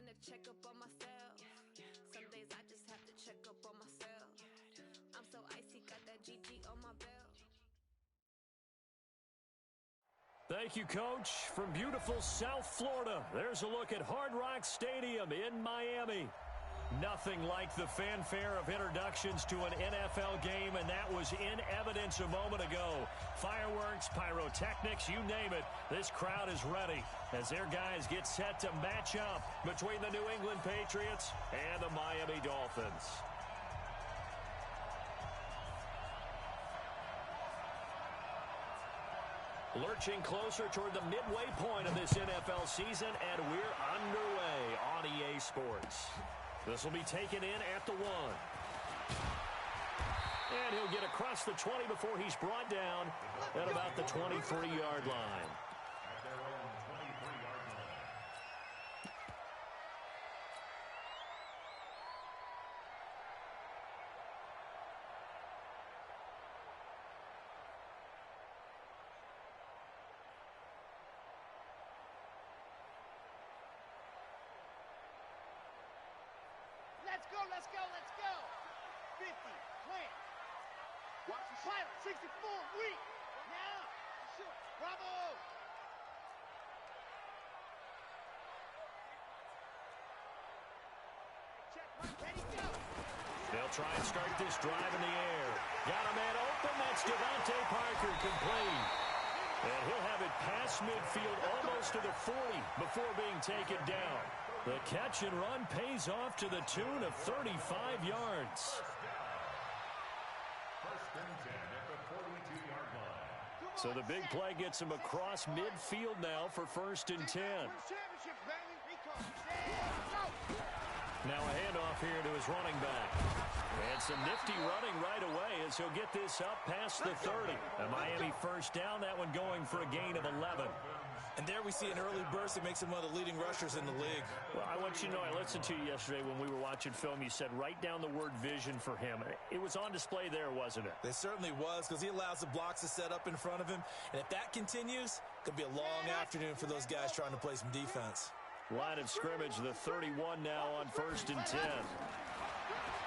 to check up on myself. Some days I just have to check up on myself. I'm so icy, got that GG on my belt. Thank you, Coach. From beautiful South Florida, there's a look at Hard Rock Stadium in Miami. Nothing like the fanfare of introductions to an NFL game, and that was in evidence a moment ago. Fireworks, pyrotechnics, you name it. This crowd is ready as their guys get set to match up between the New England Patriots and the Miami Dolphins. Lurching closer toward the midway point of this NFL season, and we're underway on EA Sports. This will be taken in at the 1. And he'll get across the 20 before he's brought down at about the 23-yard line. Let's go. 50, plant. Watch the pilot, 64, weak. Now, shoot. Bravo. Check, ready, go. They'll try and start this drive in the air. Got a man open. That's Devontae Parker, complete. And he'll have it past midfield almost to the 40 before being taken down. The catch and run pays off to the tune of 35 yards. So the big play gets him across midfield now for 1st and 10. Now a handoff here to his running back. And some nifty running right away as he'll get this up past the 30. A Miami first down, that one going for a gain of 11. And there we see an early burst that makes him one of the leading rushers in the league. Well, I want you to know, I listened to you yesterday when we were watching film. You said write down the word vision for him. It was on display there, wasn't it? It certainly was, because he allows the blocks to set up in front of him. And if that continues, it could be a long afternoon for those guys trying to play some defense. Line of scrimmage, the 31 now on 1st and 10.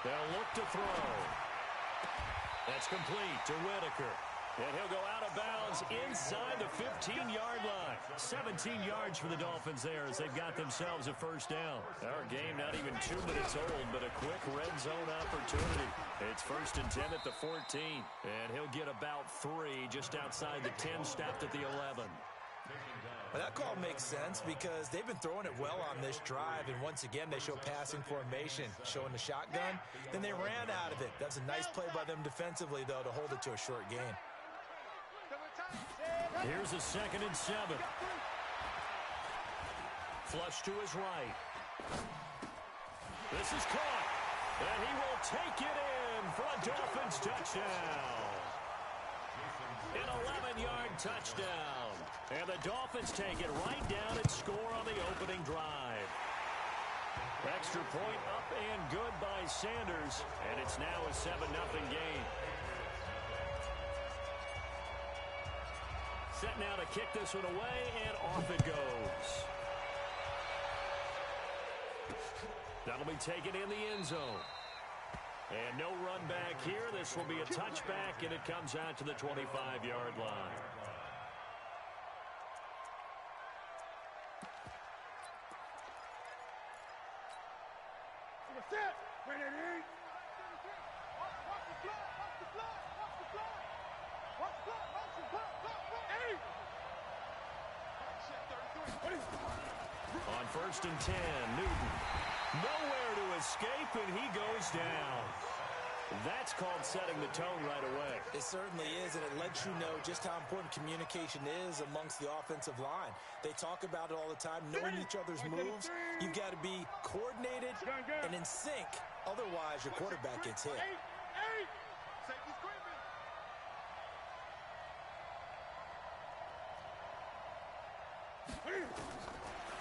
They'll look to throw. That's complete to Whitaker. And he'll go out of bounds inside the 15-yard line. 17 yards for the Dolphins there as they've got themselves a first down. Our game not even 2 minutes old, but a quick red zone opportunity. It's 1st and 10 at the 14. And he'll get about 3 just outside the 10, stopped at the 11. Well, that call makes sense because they've been throwing it well on this drive, and once again they show passing formation, showing the shotgun. Then they ran out of it. That's a nice play by them defensively, though, to hold it to a short gain. Here's a 2nd and 7. Flush to his right. This is caught, and he will take it in for a Dolphins touchdown. An 11-yard touchdown. And the Dolphins take it right down and score on the opening drive. Extra point up and good by Sanders, and it's now a 7-0 game. Set now to kick this one away, and off it goes. That'll be taken in the end zone. And no run back here. This will be a touchback, and it comes out to the 25-yard line. On 1st and 10, Newton. Nowhere to escape, and he goes down. That's called setting the tone right away. It certainly is, and it lets you know just how important communication is amongst the offensive line. They talk about it all the time, knowing each other's moves. You've got to be coordinated and in sync. Otherwise, your quarterback gets hit.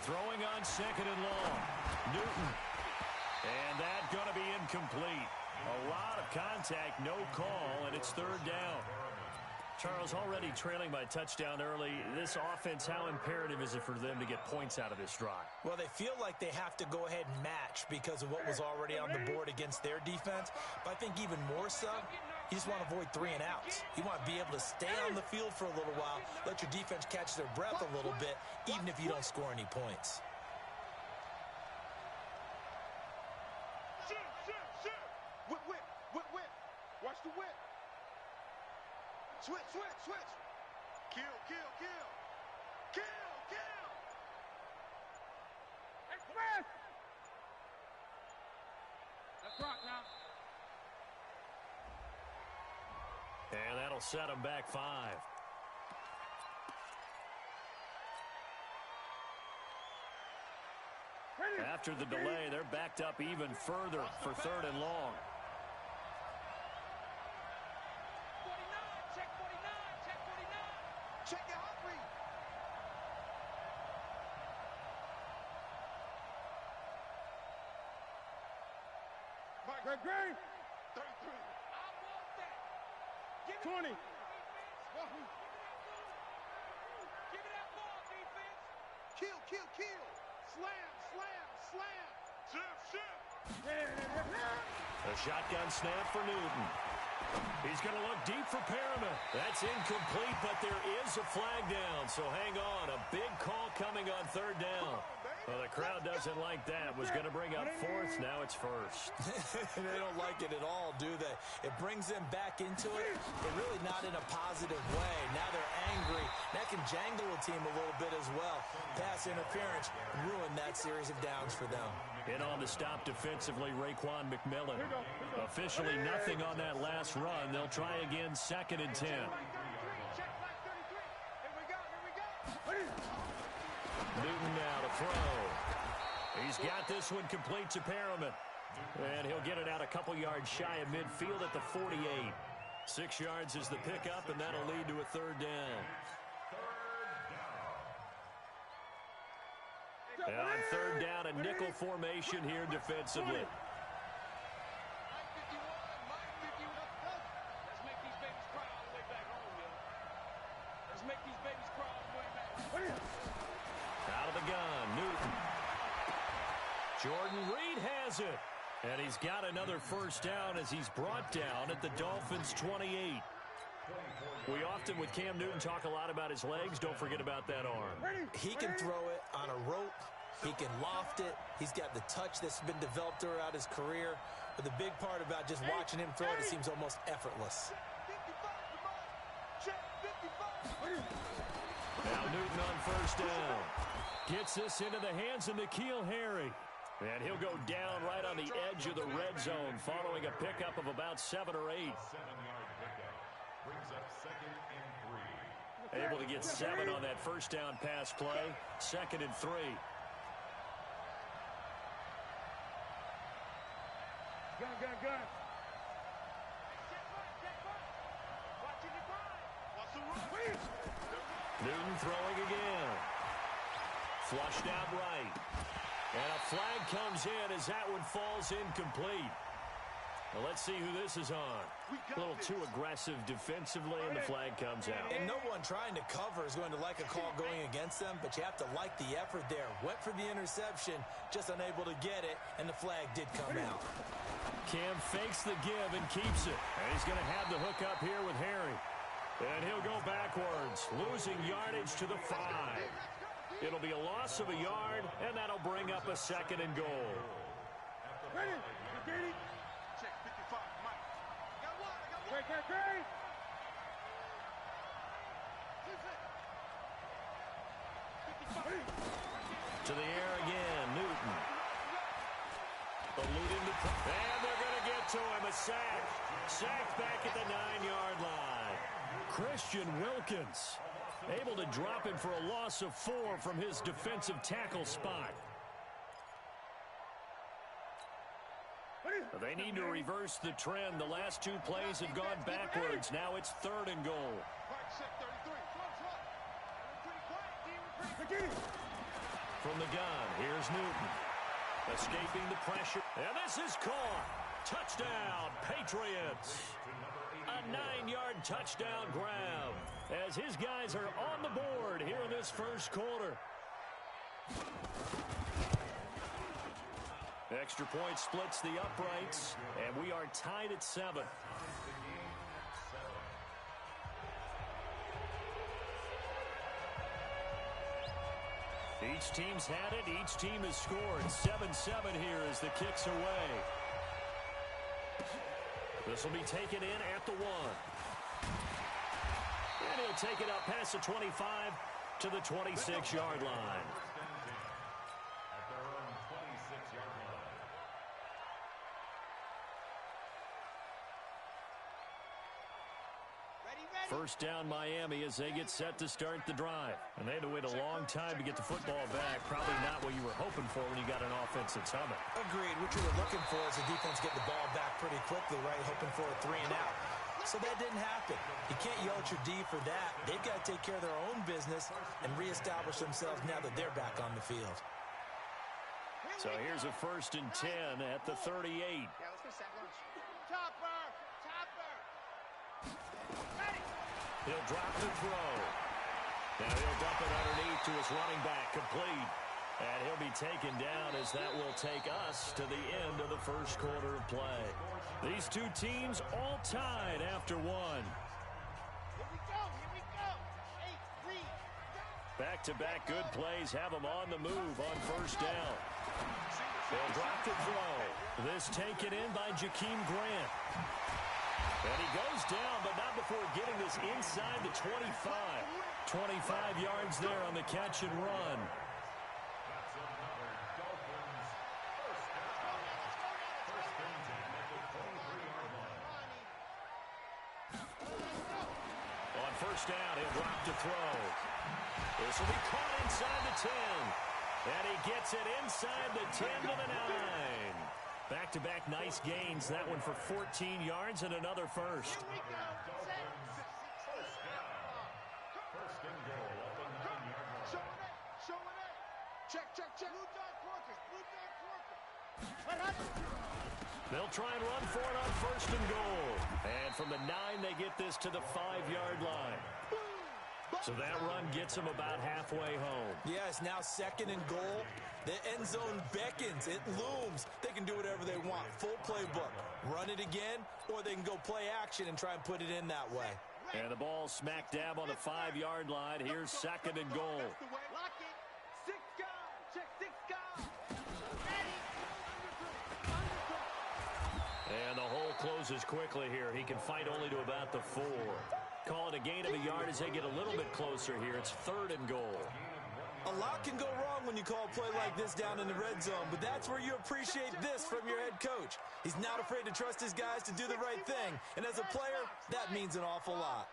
Throwing on 2nd and long. Newton. And that's going to be incomplete. A lot of contact, no call, and it's 3rd down. Charles, already trailing by touchdown early. This offense, how imperative is it for them to get points out of this drive? Well, they feel like they have to go ahead and match because of what was already on the board against their defense. But I think even more so, you just want to avoid 3 and outs. You want to be able to stay on the field for a little while, let your defense catch their breath a little bit, even if you don't score any points. Whip. Watch the whip. Switch. Kill. Express! Let's rock now. And that'll set them back 5. After the delay, they're backed up even further for 3rd and long. 49, check 49. Check your heart rate. Great. 33. I want that. Give it 20. Give it that ball, defense. Kill. Slam. Shift. A shotgun snap for Newton. He's going to look deep for Perriman. That's incomplete, but there is a flag down, so hang on. A big call coming on 3rd down. Well, the crowd doesn't like that. Was going to bring up 4th. Now it's 1st. They don't like it at all, do they? It brings them back into it, but really not in a positive way. Now they're angry. That can jangle a team a little bit as well. Pass interference ruined that series of downs for them. In on the stop defensively, Raekwon McMillan. Officially nothing on that last run. They'll try again, 2nd and 10. Check flag 33. Here we go. Newton now to throw. He's got this one complete to Perriman. And he'll get it out a couple yards shy of midfield at the 48. 6 yards is the pickup, and that'll lead to a 3rd down. And on 3rd down, a nickel formation here defensively. Let's make these babies cry all the way back home, yo. Let's make these babies cry all the way back. Out of the gun, Newton. Jordan Reed has it. And he's got another 1st down as he's brought down at the Dolphins' 28. We often, with Cam Newton, talk a lot about his legs. Don't forget about that arm. He can throw it on a rope. He can loft it. He's got the touch that's been developed throughout his career. But the big part about just watching him throw it, seems almost effortless. 55. Check 55. Now Newton on 1st down. Gets this into the hands of N'Keal Harry. And he'll go down right on the edge of the red zone following a pickup of about 7 or 8. 7-yard pickup brings up 2nd and 3. Able to get 7 on that 1st down pass play. 2nd and 3. Gun. Newton throwing again. Flushed out right. And a flag comes in as that one falls incomplete. Well, let's see who this is on. A little too aggressive defensively, and the flag comes out. And no one trying to cover is going to like a call going against them, but you have to like the effort there. Went for the interception, just unable to get it, and the flag did come out. Cam fakes the give and keeps it. And he's going to have the hook up here with Harry. And he'll go backwards, losing yardage to the 5. It'll be a loss of a yard, and that'll bring up a 2nd and goal. Ready. Check 55. Mike. Got one. Great. To the air again, Newton. Eluding the... And they're going to get to him, a sack. Sacked back at the 9-yard line. Christian Wilkins able to drop him for a loss of 4 from his defensive tackle spot. They need to reverse the trend. The last 2 plays have gone backwards. Now it's 3rd and goal. From the gun, here's Newton. Escaping the pressure. And this is caught. Touchdown, Patriots. A 9-yard touchdown grab as his guys are on the board here in this first quarter. Extra point splits the uprights, and we are tied at 7. Each team's had it. Each team has scored. 7-7 here as the kick's away. This will be taken in at the 1. And he'll take it up past the 25 to the 26-yard line. At their own 26-yard line. First down Miami as they get set to start the drive. And they had to wait a long time to get the football back. Probably not what you were hoping for when you got an offense that's humming. Agreed. What you were looking for is the defense get the ball back pretty quickly, right? Hoping for a 3-and-out. So that didn't happen. You can't yell at your D for that. They've got to take care of their own business and reestablish themselves now that they're back on the field. So here's a 1st and 10 at the 38. Yeah, let's go sack lunch. Chopper! Chopper! Ready! He'll drop the throw. Now he'll dump it underneath to his running back, complete. And he'll be taken down as that will take us to the end of the first quarter of play. These two teams all tied after 1. Here we go! Here we go! 8, 3, go! Back-to-back good plays have them on the move on first down. They'll drop the throw. This taken in by Jakeem Grant. And he goes down, but not before getting this inside the 25. 25 yards there on the catch and run. That's another Dolphins first down. First and 10 at the 23-yard line. On first down, he'll drop to throw. This will be caught inside the 10. And he gets it inside the 10 to the 9. Back-to-back nice gains. That one for 14 yards and another first. Here we go! Dolphins first down. First and goal at the 9-yard line. Show it! Show it! Check, check, check! Blue dot Quarkers! Blue dot Quarkers! They'll try and run for it on first and goal. And from the 9, they get this to the 5-yard line. So that run gets them about halfway home. Yeah, it's now 2nd and goal. The end zone beckons. It looms. They can do whatever they want. Full playbook. Run it again, or they can go play action and try and put it in that way. And the ball smack dab on the 5-yard line. Here's 2nd and goal. Lock it! 6 guys! Check 6 guys! Ready! And the hole closes quickly here. He can fight only to about the 4. Call it a gain of a yard as they get a little bit closer here. It's 3rd and goal. A lot can go wrong when you call a play like this down in the red zone, but that's where you appreciate this from your head coach. He's not afraid to trust his guys to do the right thing, and as a player, that means an awful lot.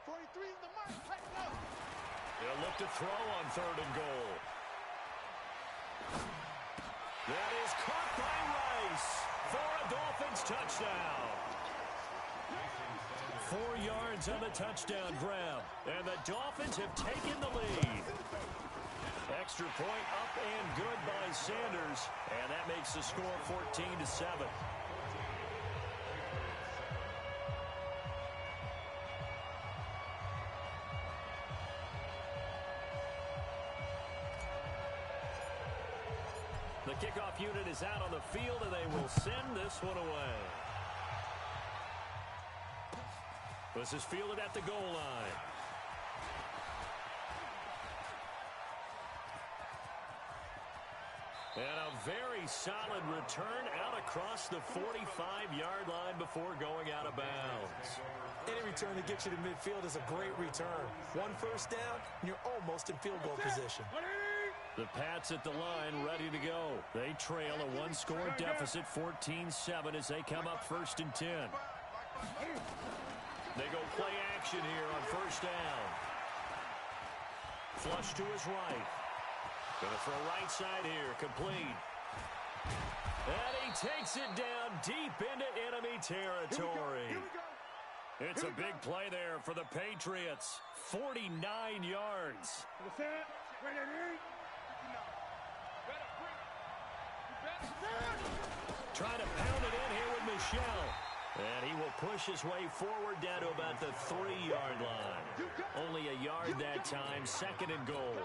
43 is the mark. Let's go! They'll look to throw on 3rd and goal. That is caught by Rice for a Dolphins touchdown. 4 yards on the touchdown grab, and the Dolphins have taken the lead. Extra point up and good by Sanders, and that makes the score 14-7. The kickoff unit is out on the field, and they will send this one away. This is fielded at the goal line. And a very solid return out across the 45-yard line before going out of bounds. Any return that gets you to midfield is a great return. 1 first down, and you're almost in field goal position. The Pats at the line ready to go. They trail a 1-score deficit, 14-7, as they come up 1st and 10. They go play action here on first down. Flush to his right. Gonna throw right side here, complete. And he takes it down deep into enemy territory. It's a big play there for the Patriots. 49 yards. Trying to pound it in here push his way forward down to about the 3-yard line. Only a yard that time, 2nd and goal.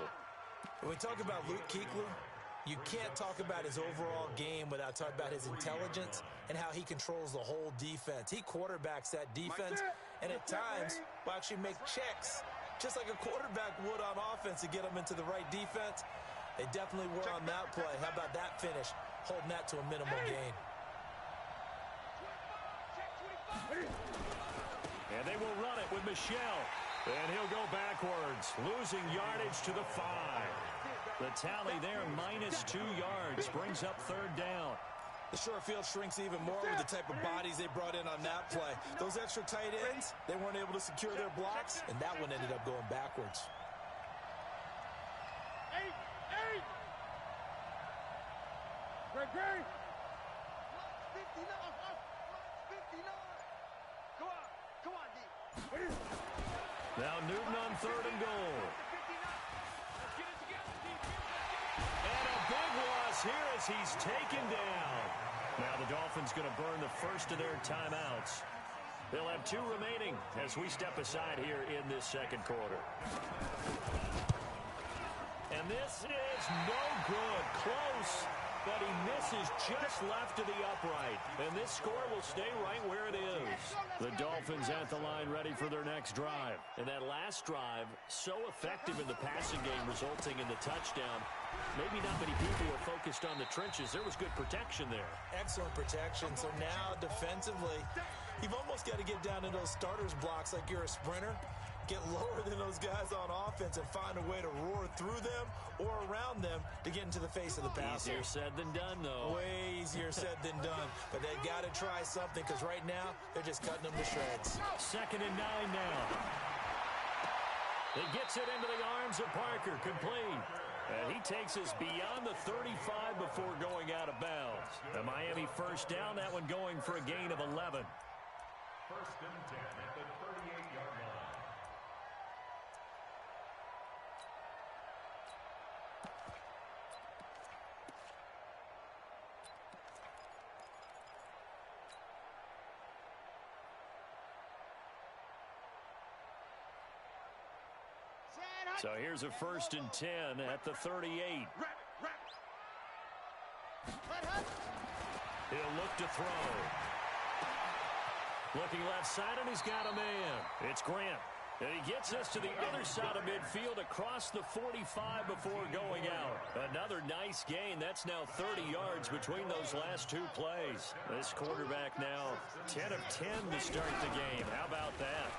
When we talk about Luke Kuechly, you can't talk about his overall game without talking about his intelligence and how he controls the whole defense. He quarterbacks that defense, and at times will actually make checks, just like a quarterback would on offense to get them into the right defense. They definitely were on that play. How about that finish, holding that to a minimal gain? And they will run it with Michel. And he'll go backwards, losing yardage to the 5. The tally there, -2 yards, brings up 3rd down. The short field shrinks even more with the type of bodies they brought in on that play. Those extra tight ends, they weren't able to secure their blocks, and that one ended up going backwards. 8. Great. 59. Come on, D. Now Newton on 3rd and goal. And a big loss here as he's taken down. Now the Dolphins going to burn the first of their timeouts. They'll have 2 remaining as we step aside here in this 2nd quarter. And this is no good. Close, but he misses just left of the upright. And this score will stay right where it is. The Dolphins at the line ready for their next drive. And that last drive, so effective in the passing game, resulting in the touchdown. Maybe not many people were focused on the trenches. There was good protection there. Excellent protection. So now defensively, you've almost got to get down to those starters blocks like you're a sprinter. Get lower than those guys on offense and find a way to roar through them or around them to get into the face of the passer. Easier said than done, though. Way easier said than done. But they've got to try something because right now they're just cutting them to shreds. 2nd and 9 now. He gets it into the arms of Parker, complete. And he takes us beyond the 35 before going out of bounds. The Miami first down, that one going for a gain of 11. 1st and 10 at the 38-yard line. So here's a 1st and 10 at the 38. He'll look to throw. Looking left side, and he's got a man. It's Grant. And he gets us to the other side of midfield across the 45 before going out. Another nice gain. That's now 30 yards between those last 2 plays. This quarterback now 10 of 10 to start the game. How about that?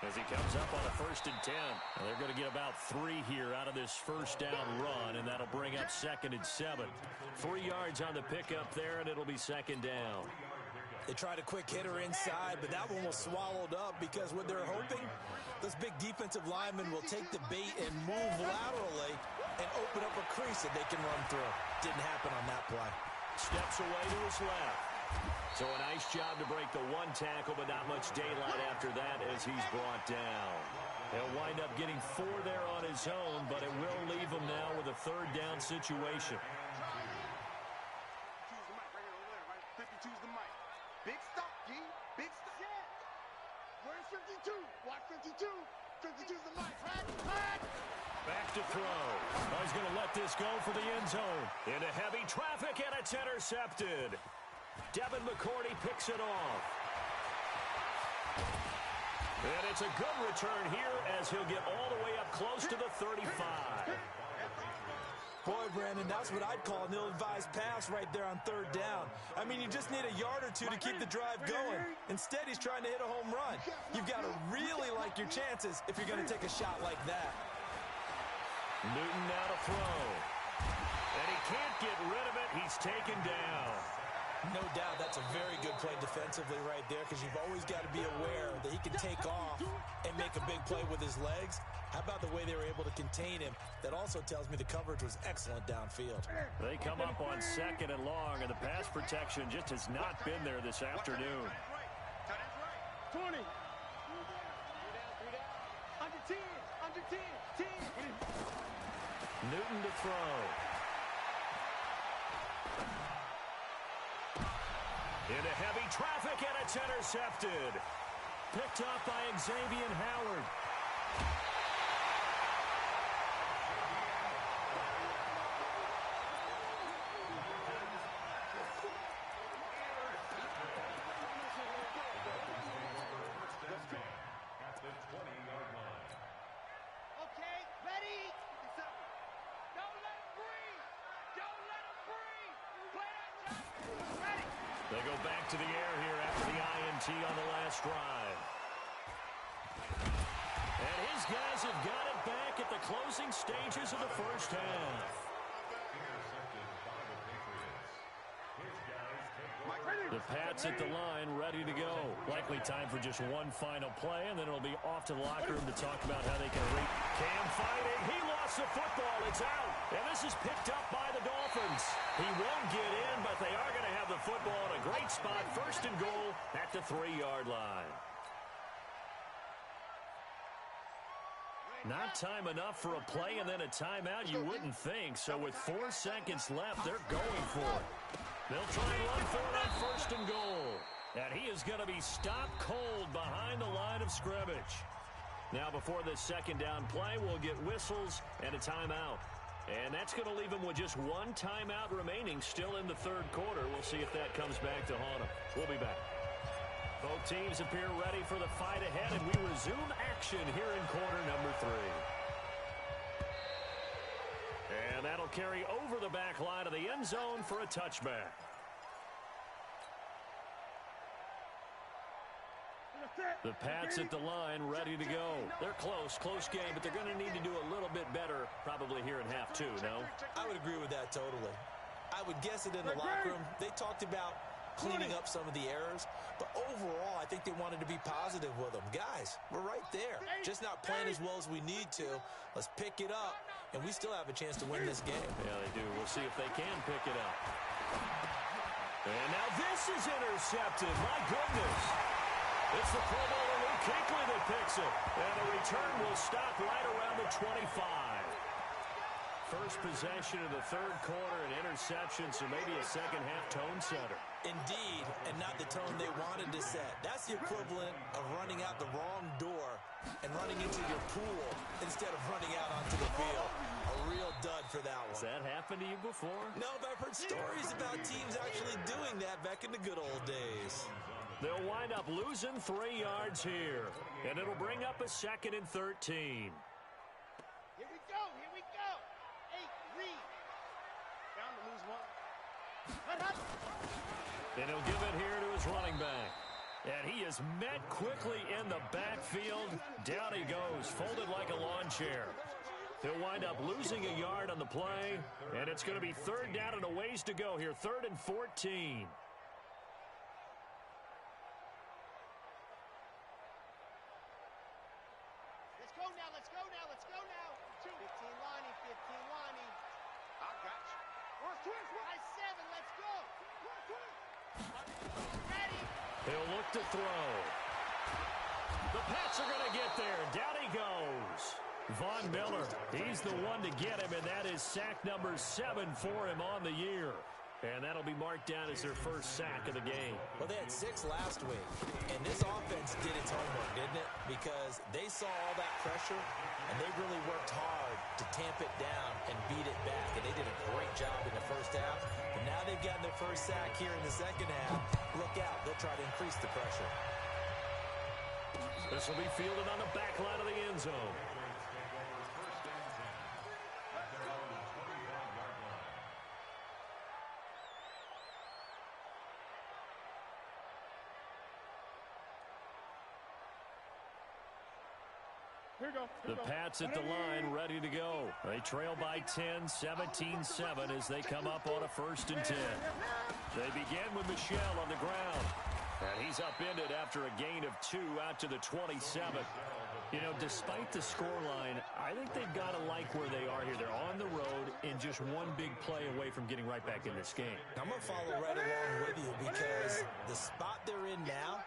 As he comes up on a 1st and 10. And they're going to get about 3 here out of this first down run, and that'll bring up 2nd and 7. 3 yards on the pickup there, and it'll be 2nd down. They tried a quick hitter inside, but that one was swallowed up because what they're hoping, those big defensive linemen will take the bait and move laterally and open up a crease that they can run through. Didn't happen on that play. Steps away to his left. So a nice job to break the 1 tackle, but not much daylight after that as he's brought down. He'll wind up getting 4 there on his own, but it will leave him now with a 3rd down situation. Choose the mic right here over there, right? 50, choose the mic. Big stop, G. Big stop. Yeah. Where's 52? Watch 52. 52's the mic. Flag. Back to throw. Oh, he's going to let this go for the end zone. Into heavy traffic, and it's intercepted. Devin McCourty picks it off. And it's a good return here as he'll get all the way up close to the 35. Boy, Brandon, that's what I'd call an ill-advised pass right there on 3rd down. I mean, you just need a yard or 2 to keep the drive going. Instead, he's trying to hit a home run. You've got to really like your chances if you're going to take a shot like that. Newton now to throw. And he can't get rid of it. He's taken down. No doubt that's a very good play defensively right there because you've always got to be aware that he can take off and make a big play with his legs. How about the way they were able to contain him? That also tells me the coverage was excellent downfield. They come up on 2nd and long, and the pass protection just has not been there this afternoon. 20. Under 10. Under 10. 10. Newton to throw. Into heavy traffic, and it's intercepted. Picked up by Xavier Howard. At the 20-yard line. Okay, ready? Don't let him breathe. Don't let him breathe. Play that time. Ready. They go back to the air here after the INT on the last drive. And his guys have got it back at the closing stages of the first half. Intercepted by the Patriots. His guys take over. The Pats at the line, ready to go. Likely time for just one final play, and then it'll be off to the locker room to talk about how they can reach. Cam fighting. He lost the football. It's out. And this is picked up by the Dolphins. He won't get in, but they are going to have the football in a great spot. First and goal at the 3-yard line. Not time enough for a play and then a timeout, you wouldn't think. So with 4 seconds left, they're going for it. They'll try and run for it on first and goal. And he is going to be stopped cold behind the line of scrimmage. Now before this second down play, we'll get whistles and a timeout. And that's going to leave him with just one timeout remaining still in the third quarter. We'll see if that comes back to haunt him. We'll be back. Both teams appear ready for the fight ahead, and we resume action here in quarter number 3. And that'll carry over the back line of the end zone for a touchback. The Pats at the line, ready to go. They're close game, but they're going to need to do a little bit better probably here in half 2, no? I would agree with that totally. I would guess it in the locker room. They talked about cleaning up some of the errors, but overall, I think they wanted to be positive with them. Guys, we're right there. Just not playing as well as we need to. Let's pick it up, and we still have a chance to win this game. Yeah, they do. We'll see if they can pick it up. And now this is intercepted. My goodness. It's the Pro Bowler Luke Kuechly that picks it. And the return will stop right around the 25. First possession of the third quarter, an interception, so maybe a second-half tone setter. Indeed, and not the tone they wanted to set. That's the equivalent of running out the wrong door and running into your pool instead of running out onto the field. A real dud for that one. Has that happened to you before? No, but I've heard stories about teams actually doing that back in the good old days. They'll wind up losing 3 yards here, and it'll bring up a 2nd and 13. Here we go. Here we go. 8, read. Down to lose 1. And he'll give it here to his running back. And he is met quickly in the backfield. Down he goes, folded like a lawn chair. He'll wind up losing a yard on the play, and it's going to be 3rd down and a ways to go here, 3rd and 14. Let's go now. 15 Lonnie. I got you. Where's twins? I 7, let's go. Ready. He'll look to throw. The Pats are going to get there. Down he goes. Von Miller, he's the one to get him, and that is sack number 7 for him on the year. And that'll be marked down as their first sack of the game. Well, they had 6 last week, and this offense did its homework, didn't it? Because they saw all that pressure, and they really worked hard to tamp it down and beat it back, and they did a great job in the first half. But now they've gotten their first sack here in the second half. Look out, they'll try to increase the pressure. This will be fielded on the back line of the end zone. The Pats at the line, ready to go. They trail by 10, 17-7 as they come up on a 1st and 10. They begin with Michel on the ground. And he's upended after a gain of 2 out to the 27. You know, despite the scoreline, I think they've got to like where they are here. They're on the road and just one big play away from getting right back in this game. I'm going to follow right along with you because the spot they're in now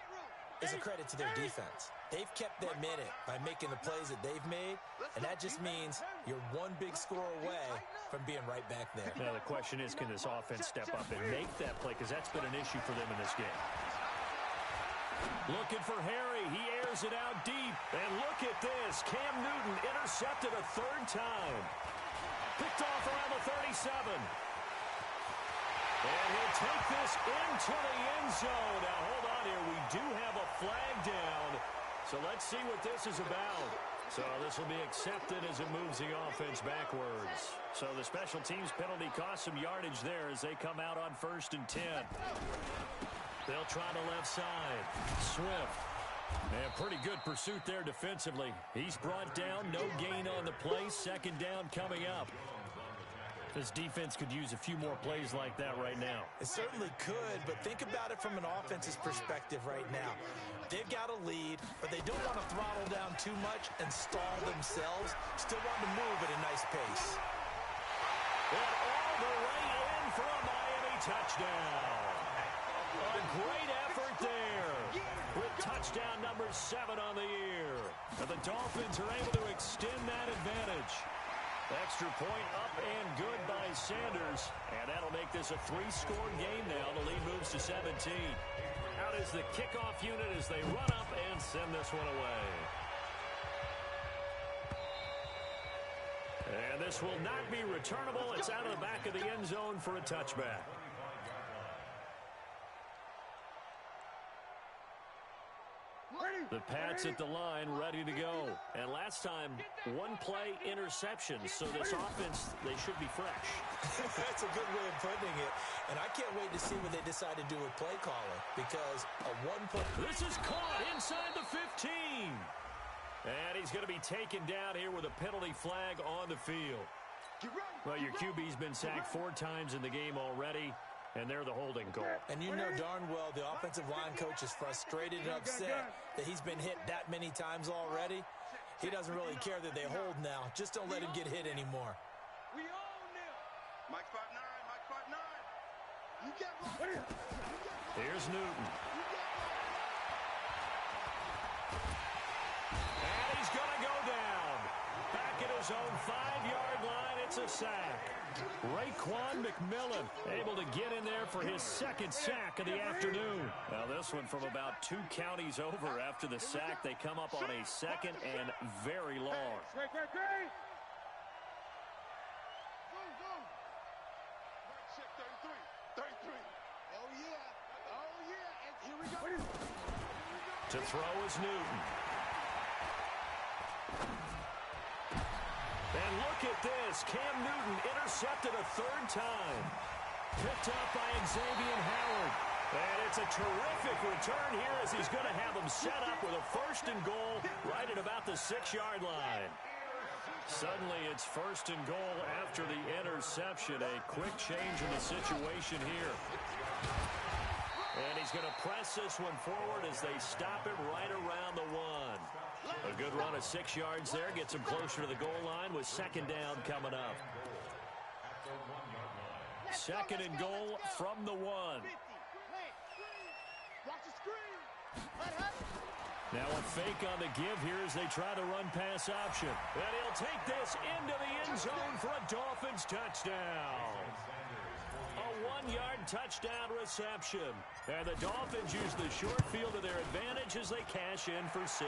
is a credit to their defense. They've kept them in it by making the plays that they've made, and that just means You're one big score away from being right back there. Now the question is, can this offense step up and make that play? Because that's been an issue for them in this game. Looking for Harry. He airs it out deep. And look at this. Cam Newton intercepted a third time. Picked off around the 37. And he'll take this into the end zone. Now, hold on here. We do have a flag down. So let's see what this is about. So this will be accepted as it moves the offense backwards. So the special teams penalty cost some yardage there as they come out on 1st and 10. They'll try the left side. Swift. And pretty good pursuit there defensively. He's brought down. No gain on the play. 2nd down coming up. This defense could use a few more plays like that right now. It certainly could, but think about it from an offense's perspective right now. They've got a lead, but they don't want to throttle down too much and stall themselves. Still want to move at a nice pace. And all the way in for a Miami touchdown. A great effort there with touchdown number 7 on the year. And the Dolphins are able to extend that advantage. Extra point up and good by Sanders. And that'll make this a 3-score game now. The lead moves to 17. Out is the kickoff unit as they run up and send this one away. And this will not be returnable. It's out of the back of the end zone for a touchback. The Pats at the line, ready to go. And last time, 1-play interception. So this offense, they should be fresh. That's a good way of putting it. And I can't wait to see what they decide to do with play calling. Because a 1-play... This is caught inside the 15. And he's going to be taken down here with a penalty flag on the field. Well, your QB's been sacked 4 times in the game already. And they're the holding goal. And you know darn well the offensive line coach is frustrated and upset that he's been hit that many times already. He doesn't really care that they hold now. Just don't let him get hit anymore. We own them. Mike 5'9", Mike 5'9". You get right. Here's Newton. And he's going to go down. Back at his own 5-yard line, it's a sack. Raekwon McMillan able to get in there for his 2nd sack of the afternoon. Now this one from about 2 counties over after the sack. They come up on a 2nd and very long. Great. Go. Check 33. 33. Oh, yeah. And here we go. To throw is Newton. And look at this. Cam Newton intercepted a 3rd time. Picked up by Xavier Howard. And it's a terrific return here as he's going to have them set up with a 1st and goal right at about the 6-yard line. Suddenly it's 1st and goal after the interception. A quick change in the situation here. And he's going to press this one forward as they stop him right around the 1. A good run of 6 yards there. Gets him closer to the goal line with 2nd down coming up. 2nd and goal from the 1. Watch the screen. Now a fake on the give here as they try to run pass option. And he'll take this into the end zone for a Dolphins touchdown. A 1-yard touchdown reception. And the Dolphins use the short field to their advantage as they cash in for 6.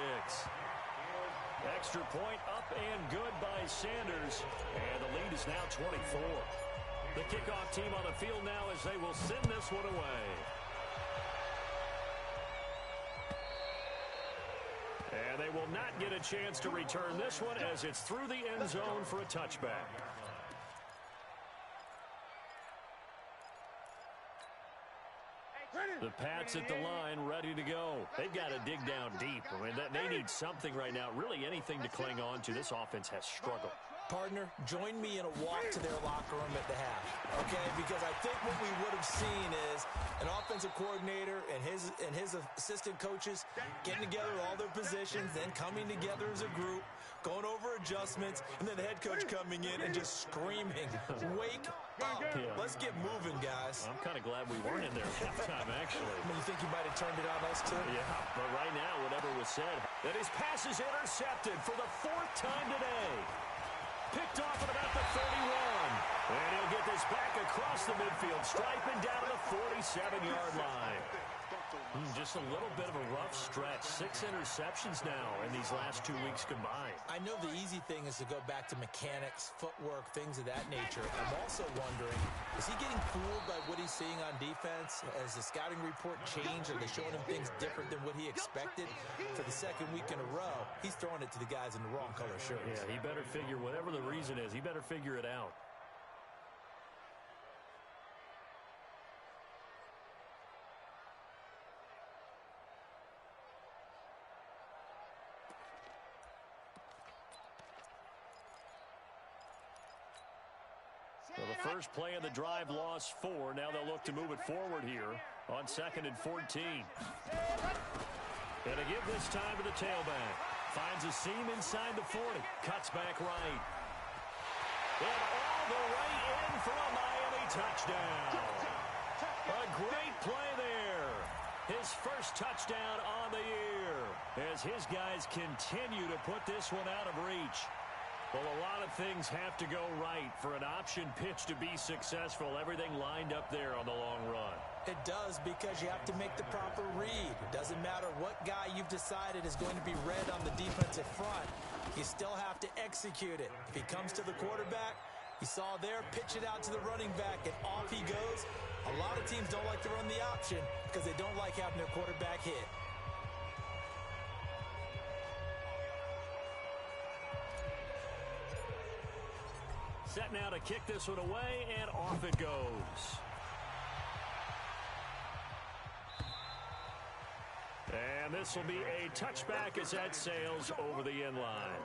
Extra point up and good by Sanders. And the lead is now 24. The kickoff team on the field now as they will send this one away. And they will not get a chance to return this one as it's through the end zone for a touchback. The Pats at the line, ready to go. They've got to dig down deep. I mean, they need something right now, really anything to cling on to. This offense has struggled. Partner, join me in a walk to their locker room at the half, okay? Because I think what we would have seen is an offensive coordinator and his assistant coaches getting together all their positions, then coming together as a group, going over adjustments, and then the head coach coming in and just screaming, wake up. Yeah. Let's get moving, guys. I'm kind of glad we weren't in there at halftime, actually. I mean, you think you might have turned it on us, too? Yeah, but right now, whatever was said, that his pass is intercepted for the 4th time today. Picked off at about the 31. And he'll get this back across the midfield stripe and down to the 47-yard line. Just a little bit of a rough stretch. 6 interceptions now in these last 2 weeks combined. I know the easy thing is to go back to mechanics, footwork, things of that nature. I'm also wondering, is he getting fooled by what he's seeing on defense? Has the scouting report changed? Are they showing him things different than what he expected? For the second week in a row, he's throwing it to the guys in the wrong color shirts. Yeah, he better figure, whatever the reason is, he better figure it out. So the first play of the drive lost 4. Now they'll look to move it forward here on 2nd and 14. And to give this time to the tailback. Finds a seam inside the 40. Cuts back right. And all the way in for a Miami touchdown. A great play there. His first touchdown on the year as his guys continue to put this one out of reach. Well, a lot of things have to go right for an option pitch to be successful. Everything lined up there on the long run. It does, because you have to make the proper read. It doesn't matter what guy you've decided is going to be red on the defensive front. You still have to execute it. If he comes to the quarterback, you saw there, pitch it out to the running back, and off he goes. A lot of teams don't like to run the option because they don't like having their quarterback hit. Set now to kick this one away, and off it goes. And this will be a touchback as that sails over the end line.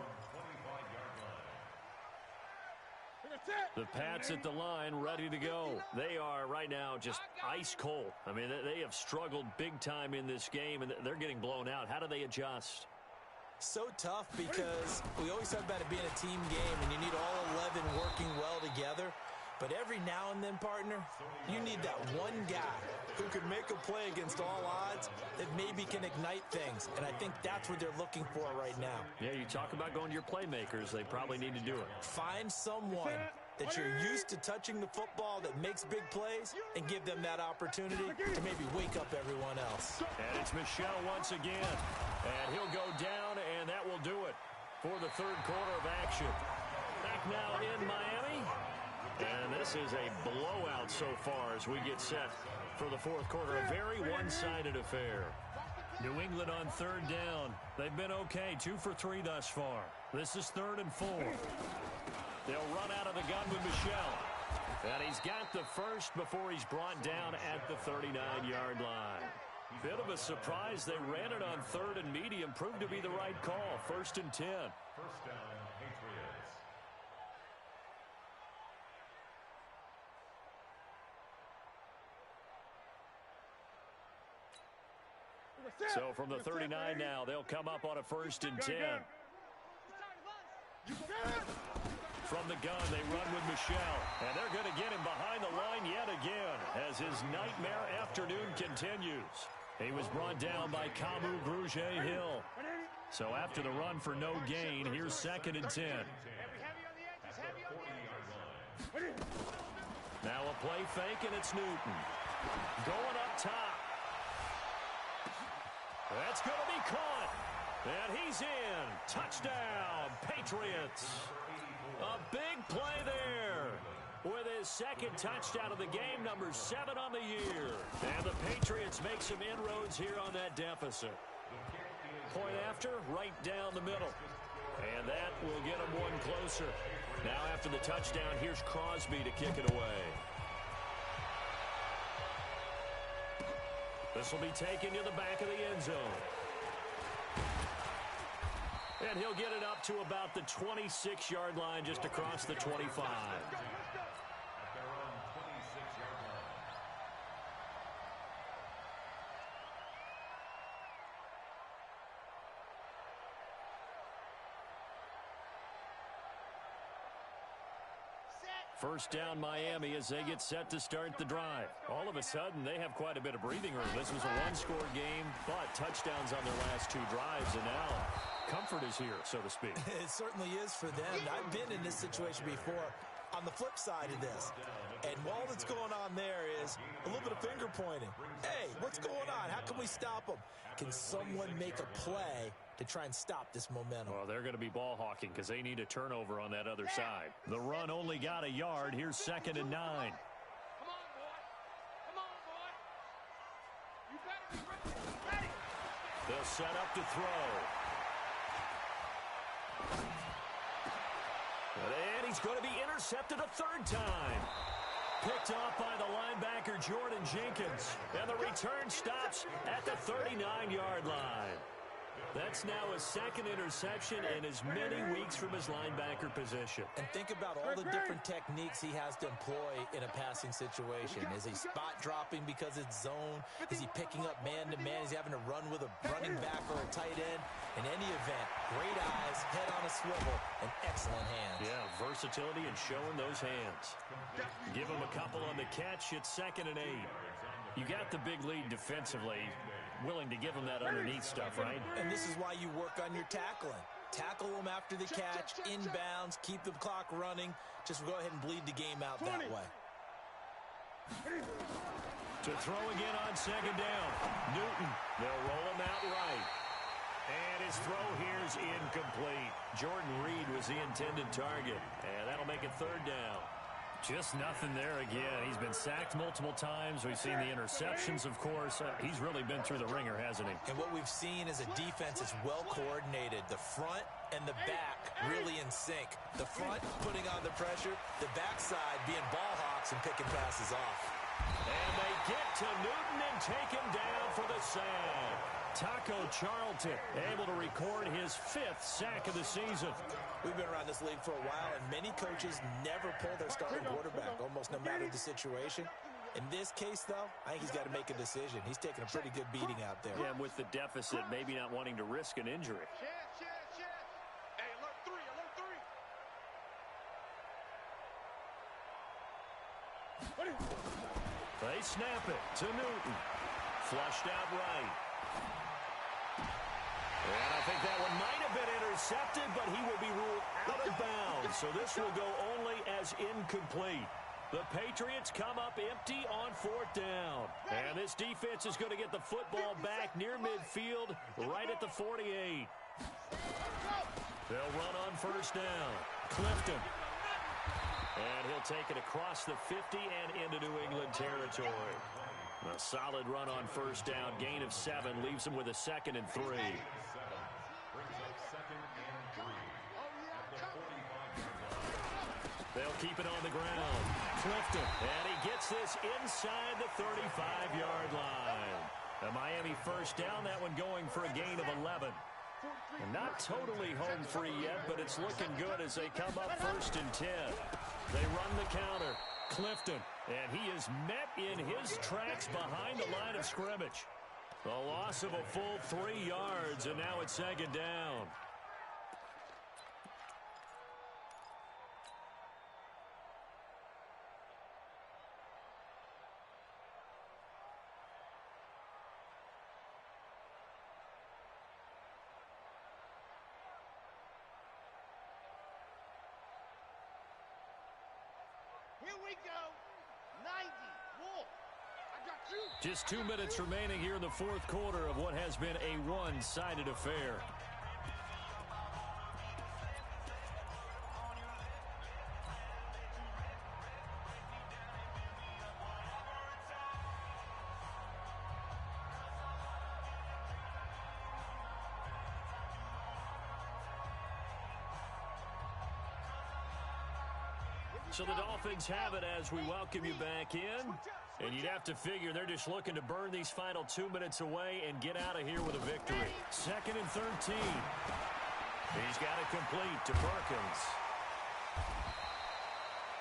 The Pats at the line, ready to go. They are right now just ice cold. I mean, they have struggled big time in this game, and they're getting blown out. How do they adjust? So tough, because we always talk about it being a team game and you need all 11 working well together. But every now and then, partner, you need that one guy who can make a play against all odds that maybe can ignite things. And I think that's what they're looking for right now. Yeah, you talk about going to your playmakers. They probably need to do it. Find someone that you're used to touching the football that makes big plays and give them that opportunity to maybe wake up everyone else. And it's Michel once again. And he'll go down, and that will do it for the third quarter of action. Back now in Miami. And this is a blowout so far as we get set for the fourth quarter. A very one-sided affair. New England on third down. They've been okay. 2 for 3 thus far. This is 3rd and 4. They'll run out of the gun with Michel. And he's got the first before he's brought down at the 39-yard line. Bit of a surprise. They ran it on 3rd and medium. Proved to be the right call. 1st and 10. First down, Patriots. So from the 39 now, they'll come up on a 1st and 10. From the gun, they run with Michel. And they're going to get him behind the line yet again as his nightmare afternoon continues. He was brought down by Kamu Grugier-Hill. So after the run for no gain, here's 2nd and 10. Now a play fake, and it's Newton. Going up top. That's going to be caught. And he's in. Touchdown, Patriots. A big play there with his 2nd touchdown of the game, number 7 on the year. And the Patriots make some inroads here on that deficit. Point after, right down the middle. And that will get them one closer. Now after the touchdown, here's Crosby to kick it away. This will be taken to the back of the end zone. And he'll get it up to about the 26-yard line, just across the 25. First down Miami as they get set to start the drive. All of a sudden, they have quite a bit of breathing room. This was a one-score game, but touchdowns on their last 2 drives, and now comfort is here, so to speak. It certainly is for them. I've been in this situation before on the flip side of this. And all that's going on there is a little bit of finger pointing. Hey, what's going on? How can we stop them? Can someone make a play to try and stop this momentum? Well, they're going to be ball hawking because they need a turnover on that other side. The run only got a yard. Here's 2nd and 9. Come on, boy. Come on, boy. You better be ready. They'll set up to throw. And he's going to be intercepted a 3rd time. Picked off by the linebacker, Jordan Jenkins. And the return stops at the 39-yard line. That's now his 2nd interception in as many weeks from his linebacker position. And think about all the different techniques he has to employ in a passing situation. Is he spot dropping because it's zone? Is he picking up man-to-man? Is he having to run with a running back or a tight end? In any event, great eyes, head on a swivel, and excellent hands. Yeah, versatility and showing those hands. Give him a couple on the catch. It's 2nd and 8. You got the big lead defensively. Willing to give him that underneath stuff, right? And this is why you work on your tackling. Tackle them after the catch, inbounds, keep the clock running. Just go ahead and bleed the game out that way. To throw again on 2nd down. Newton, they'll roll him out right. And his throw here's incomplete. Jordan Reed was the intended target. And that'll make it 3rd down. Just nothing there again. He's been sacked multiple times. We've seen the interceptions, of course. He's really been through the ringer, hasn't he? And what we've seen is a defense that's well coordinated. The front and the back really in sync. The front putting on the pressure. The backside being ball hawks and picking passes off. And they get to Newton and take him down for the sack. Taco Charlton able to record his 5th sack of the season. We've been around this league for a while, and many coaches never pull their starting quarterback, almost no matter the situation. In this case, though, I think he's got to make a decision. He's taking a pretty good beating out there. Yeah, with the deficit, maybe not wanting to risk an injury. Hey, alert 3, alert 3. They snap it to Newton. Flushed out right. And I think that one might have been intercepted, but he will be ruled out of bounds. So this will go only as incomplete. The Patriots come up empty on 4th down. And this defense is going to get the football back near midfield, right at the 48. They'll run on 1st down. Clifton. And he'll take it across the 50 and into New England territory. A solid run on 1st down. Gain of 7 leaves him with a 2nd and 3. They'll keep it on the ground. Clifton. And he gets this inside the 35-yard line. The Miami 1st down. That one going for a gain of 11. And not totally home free yet, but it's looking good as they come up 1st and 10. They run the counter. Clifton. And he is met in his tracks behind the line of scrimmage. A loss of a full 3 yards, and now it's 2nd down. Here we go. 90. Wolf. I got you. Just 2 minutes remaining here in the 4th quarter of what has been a one-sided affair. So the Dolphins have it as we welcome you back in. And you'd have to figure they're just looking to burn these final 2 minutes away and get out of here with a victory. 2nd and 13. He's got it complete to Perkins.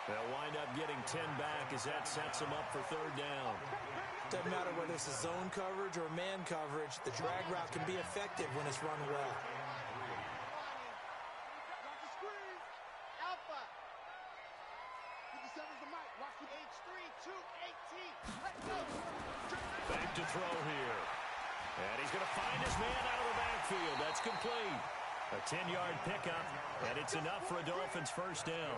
They'll wind up getting 10 back as that sets them up for 3rd down. Doesn't matter whether it's a zone coverage or man coverage, the drag route can be effective when it's run well. Alpha. find his man out of the backfield. That's complete. A 10-yard pickup, and it's enough for a Dolphins first down.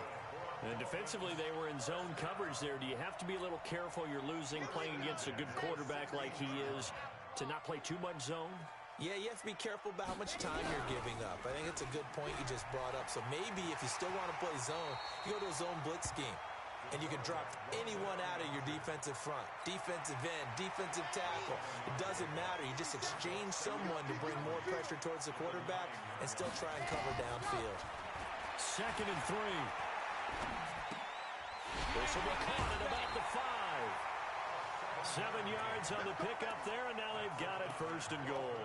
And defensively, they were in zone coverage there. Do you have to be a little careful you're losing playing against a good quarterback like he is to not play too much zone? Yeah, you have to be careful about how much time you're giving up. I think it's a good point you just brought up. So maybe if you still want to play zone, you go to a zone blitz scheme. And you can drop anyone out of your defensive front. Defensive end, defensive tackle. It doesn't matter. You just exchange someone to bring more pressure towards the quarterback and still try and cover downfield. 2nd and 3. This will be caught at about the 5. 7 yards on the pickup there, and now they've got it 1st and goal.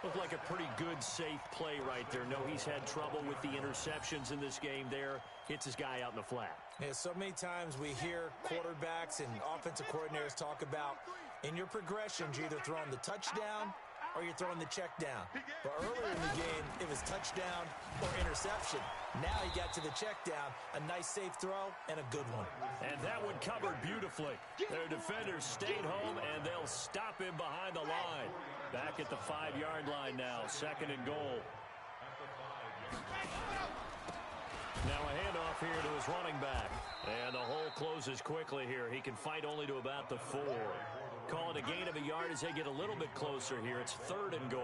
Looked like a pretty good, safe play right there. No, he's had trouble with the interceptions in this game there. Hits his guy out in the flat. Yeah, so many times we hear quarterbacks and offensive coordinators talk about in your progressions, you're either throwing the touchdown or you're throwing the check down. But earlier in the game, it was touchdown or interception. Now he got to the check down, a nice safe throw, and a good one. And that one covered beautifully. Their defenders stayed home, and they'll stop him behind the line. Back at the 5-yard line now, 2nd and goal. Now a handoff here to his running back. And the hole closes quickly here. He can fight only to about the 4. Call it a gain of a yard as they get a little bit closer here. It's 3rd and goal.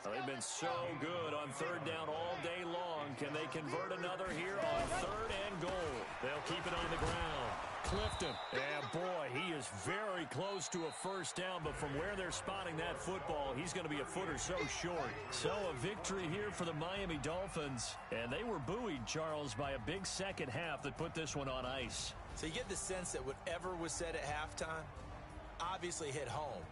They've been so good on 3rd down all day long. Can they convert another here on 3rd and goal? They'll keep it on the ground. Clifton. And boy, he is very close to a 1st down, but from where they're spotting that football, he's going to be a foot or so short. So a victory here for the Miami Dolphins. And they were buoyed, Charles, by a big second half that put this one on ice. So you get the sense that whatever was said at halftime obviously hit home.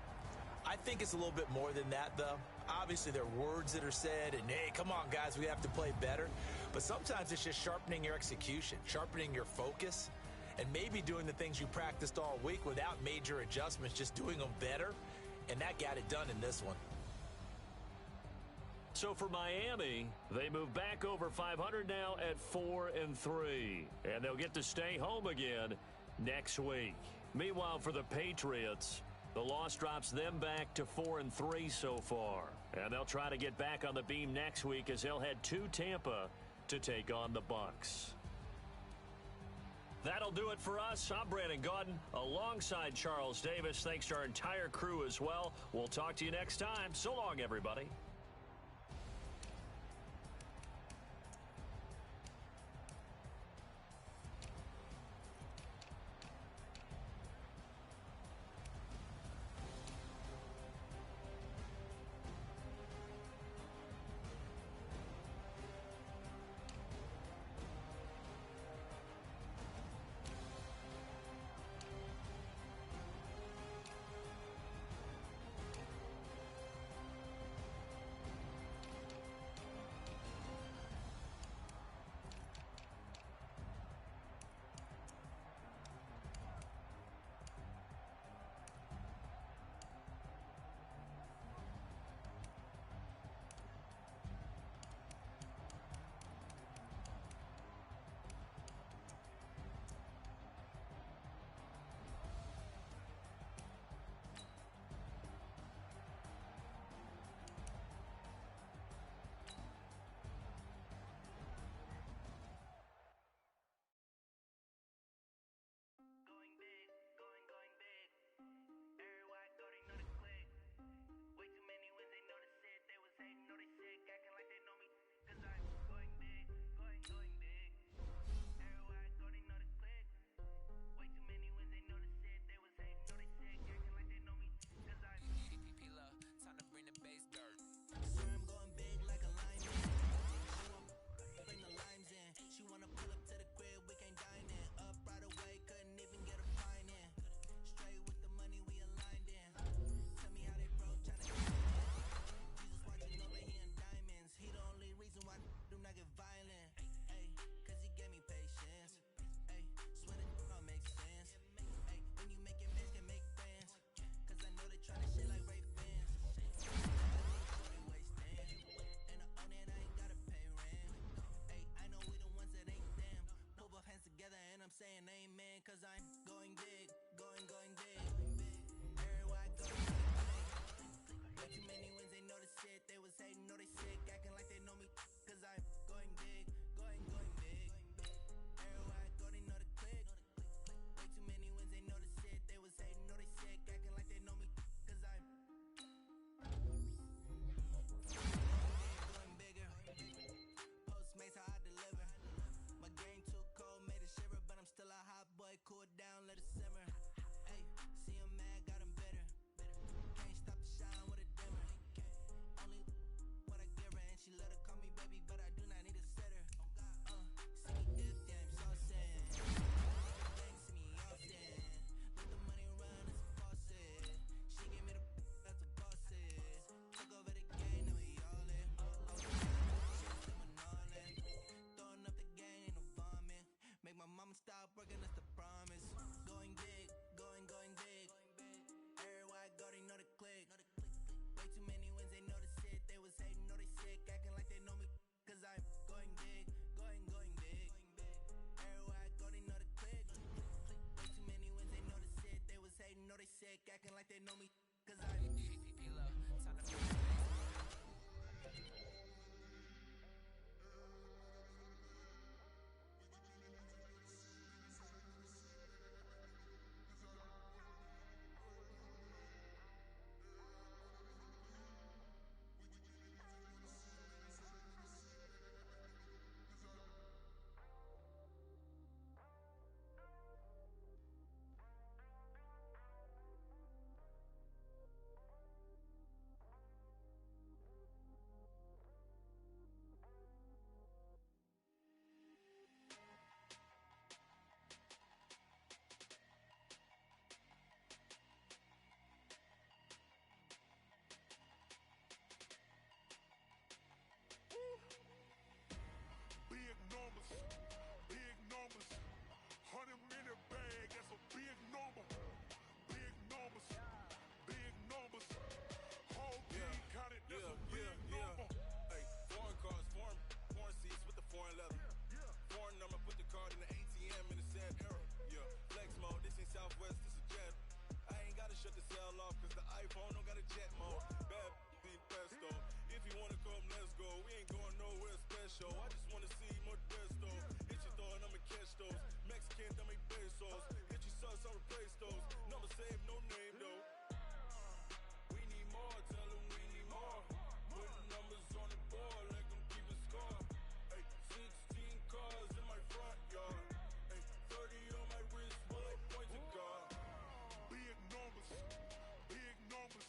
I think it's a little bit more than that, though. Obviously, there are words that are said, and, hey, come on, guys, we have to play better. But sometimes it's just sharpening your execution, sharpening your focus, and maybe doing the things you practiced all week without major adjustments, just doing them better. And that got it done in this one. So for Miami, they move back over 500 now at 4-3. And they'll get to stay home again next week. Meanwhile, for the Patriots, the loss drops them back to 4-3 so far. And they'll try to get back on the beam next week as they'll head to Tampa to take on the Bucs. That'll do it for us. I'm Brandon Gaudin alongside Charles Davis. Thanks to our entire crew as well. We'll talk to you next time. So long, everybody. check, acting like they know me. Cause I Big numbers, big numbers. 100-minute bag, that's a big number. Big numbers, big numbers. Whole team counted, that's a big number. Hey, foreign cars, foreign seats with the foreign leather. Foreign number, put the card in the ATM in the sad era. Yeah, flex mode, this ain't Southwest, this is jet. I ain't gotta shut the cell off, cause the iPhone don't got a jet mode. Bad beat pesto. If you wanna come, let's go. We ain't going nowhere special. I just wanna see more desto. Hit your thought, I'ma catch those. Mexican, dummy pesos. Hit your sus, I'll replace those. Number save, no name though. We need more, tell them we need more. Putting numbers on the board like I'm keeping score. Hey, 16 cars in my front yard. Hey, 30 on my wrist, while I point to God. Big numbers, big numbers.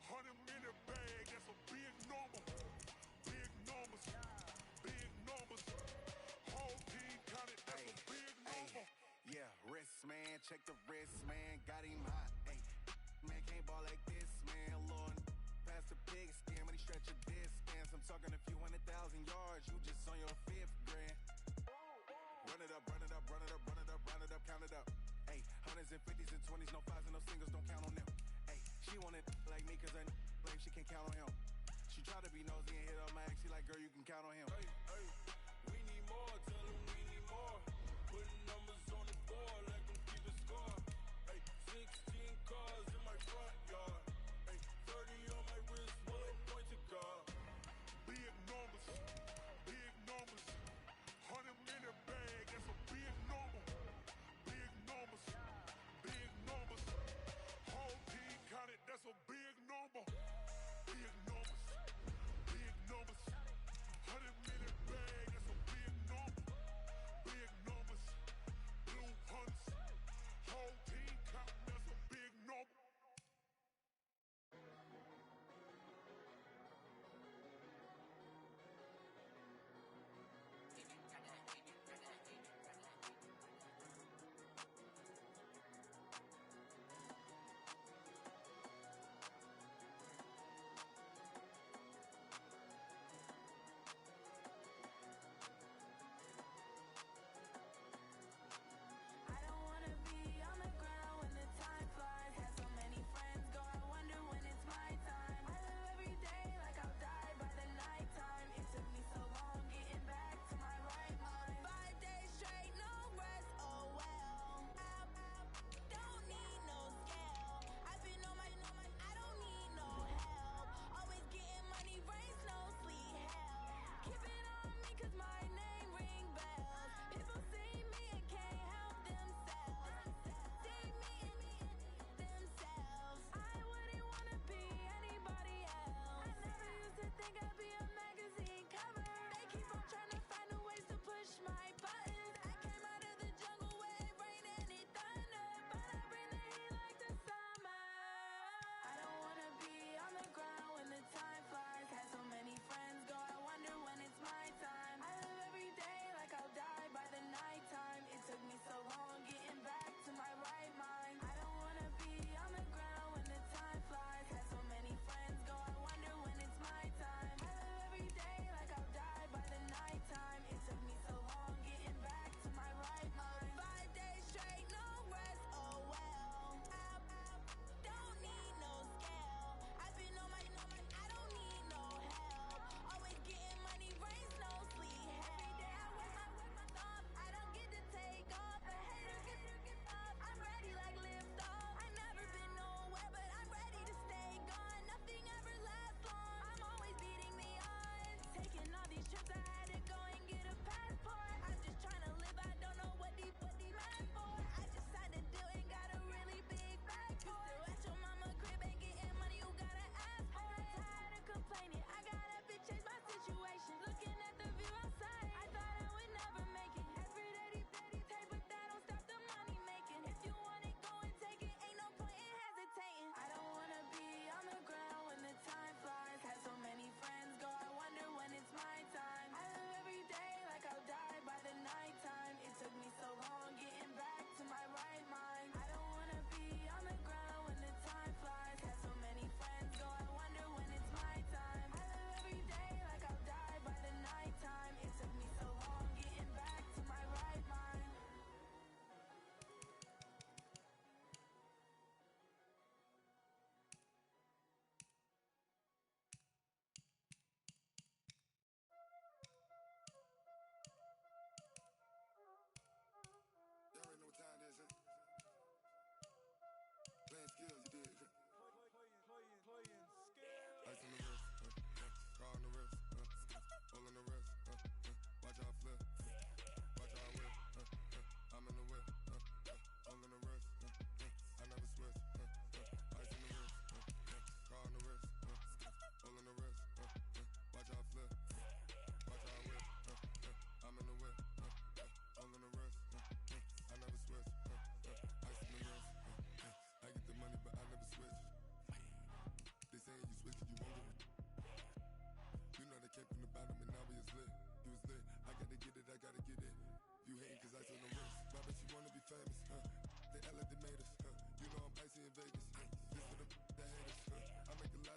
100-minute bag, that's a big number. Big numbers, big numbers. Whole team counted, that's a big number. Yeah, wrist man, check the wrist man, got him hot. Hey, man can't ball like this, man. Lord, past the pig skin when he stretch a distance. I'm talking a few 100,000 yards, you just on your 5th grand. Run it up, run it up, run it up, run it up, run it up, count it up. Hey, 100s and 50s and 20s, no 5s and no singles, don't count on them. Hey, she wanted like me cause I blame she can't count on him. She tried to be nosy and hit up my ex, she like, girl, you can count on him. Hey, hey, we need more, tell them we need more. Putting numbers on the board like I'm keeping score. Hey, 16 cars in my front yard. Hey, 30 on my wrist, while I point to God. Big numbers, big numbers. 100-minute bag, that's a big number. Big numbers, big numbers. Whole team counted, that's a big number. Big numbers, big numbers. 100-minute bag, that's a big number. you hating cause ice on the wrist. My bitch, you wanna be famous, They act like they made us, You know I'm icy in Vegas, This for the that hate us, I make a lot